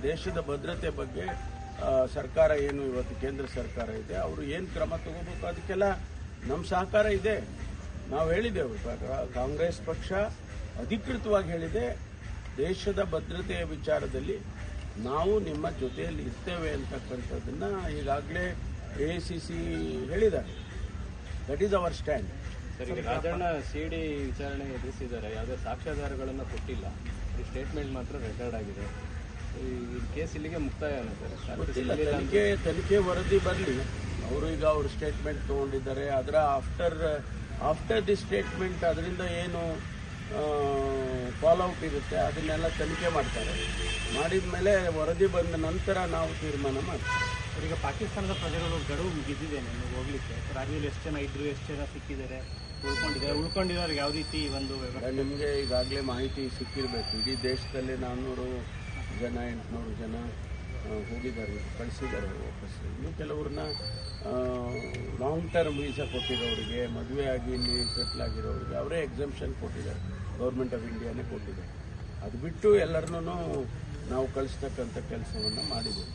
ದೇಶದ ಭದ್ರತೆ ಬಗ್ಗೆ ಸರ್ಕಾರ ಏನು ಇವತ್ತು ಕೇಂದ್ರ ಸರ್ಕಾರ ಇದೆ, ಅವರು ಏನು ಕ್ರಮ ತಗೋಬೇಕು ಅದಕ್ಕೆಲ್ಲ ನಮ್ಮ ಸಹಕಾರ ಇದೆ. ನಾವು ಹೇಳಿದೆವು, ಕಾಂಗ್ರೆಸ್ ಪಕ್ಷ ಅಧಿಕೃತವಾಗಿ ಹೇಳಿದೆ, ದೇಶದ ಭದ್ರತೆಯ ವಿಚಾರದಲ್ಲಿ ನಾವು ನಿಮ್ಮ ಜೊತೆಯಲ್ಲಿ ಇರ್ತೇವೆ ಅಂತಕ್ಕಂಥದ್ದನ್ನ ಈಗಾಗಲೇ AICC ಹೇಳಿದ್ದಾರೆ. That is our stand. Sir, ಈಗ ರಾಜಣ್ಣ ಸಿಡಿ ವಿಚಾರಣೆ ಎದುರಿಸಿದ್ದಾರೆ, ಯಾವುದೇ ಸಾಕ್ಷ್ಯಾಧಾರಗಳನ್ನು ಕೊಟ್ಟಿಲ್ಲ, ಈ ಸ್ಟೇಟ್ಮೆಂಟ್ ಮಾತ್ರ ರೆಕಾರ್ಡ್ ಆಗಿದೆ. ಈ ಕೇಸ್ ಇಲ್ಲಿಗೆ ಮುಕ್ತಾಯ ಅನ್ನುತ್ತಾರೆ. ಗೊತ್ತಿಲ್ಲ, ತನಿಖೆ ವರದಿ ಬರಲಿ. ಅವರು ಈಗ ಅವ್ರ ಸ್ಟೇಟ್ಮೆಂಟ್ ತಗೊಂಡಿದ್ದಾರೆ. ಅದರ ಆಫ್ಟರ್ ದಿ ಸ್ಟೇಟ್ಮೆಂಟ್ ಅದರಿಂದ ಏನು ಫಾಲೋಔಟ್ ಇರುತ್ತೆ ಅದನ್ನೆಲ್ಲ ತನಿಖೆ ಮಾಡ್ತಾರೆ. ಮಾಡಿದ ಮೇಲೆ ವರದಿ ಬಂದ ನಂತರ ನಾವು ತೀರ್ಮಾನ ಮಾಡ್ತೀವಿ. ಈಗ ಪಾಕಿಸ್ತಾನದ ಪ್ರಜೆಗಳು ಗಡುವು ಮುಗಿದಿದೆ ನೀವು ಹೋಗ್ಲಿಕ್ಕೆ. ರಾಜ್ಯದಲ್ಲಿ ಎಷ್ಟು ಜನ ಇದ್ರು, ಎಷ್ಟು ಜನ ಸಿಕ್ಕಿದ್ದಾರೆ, ಉಳ್ಕೊಂಡಿರೋರಿಗೆ ಯಾವ ರೀತಿ ಒಂದು ನಿಮಗೆ ಈಗಾಗಲೇ ಮಾಹಿತಿ ಸಿಕ್ಕಿರಬೇಕು. ಇಡೀ ದೇಶದಲ್ಲಿ 400 ಜನ 800 ಜನ ಹೋಗಿದ್ದಾರೆ, ಕಳಿಸಿದ್ದಾರೆ ವಾಪಸ್. ಇನ್ನು ಕೆಲವ್ರನ್ನ ಲಾಂಗ್ ಟರ್ಮ್ ವೀಸಾ ಕೊಟ್ಟಿರೋರಿಗೆ, ಮದುವೆ ಆಗಿ ಇಲ್ಲಿ ಸೆಟ್ಲ್ ಆಗಿರೋರಿಗೆ ಅವರೇ ಎಕ್ಸಂಪ್ಷನ್ ಕೊಟ್ಟಿದ್ದಾರೆ. ಗೌರ್ಮೆಂಟ್ ಆಫ್ ಇಂಡಿಯಾನೇ ಕೊಟ್ಟಿದ್ದಾರೆ. ಅದು ಬಿಟ್ಟು ಎಲ್ಲರನ್ನೂ ನಾವು ಕಳಿಸ್ತಕ್ಕಂಥ ಕೆಲಸವನ್ನು ಮಾಡಿದ್ದೇವೆ.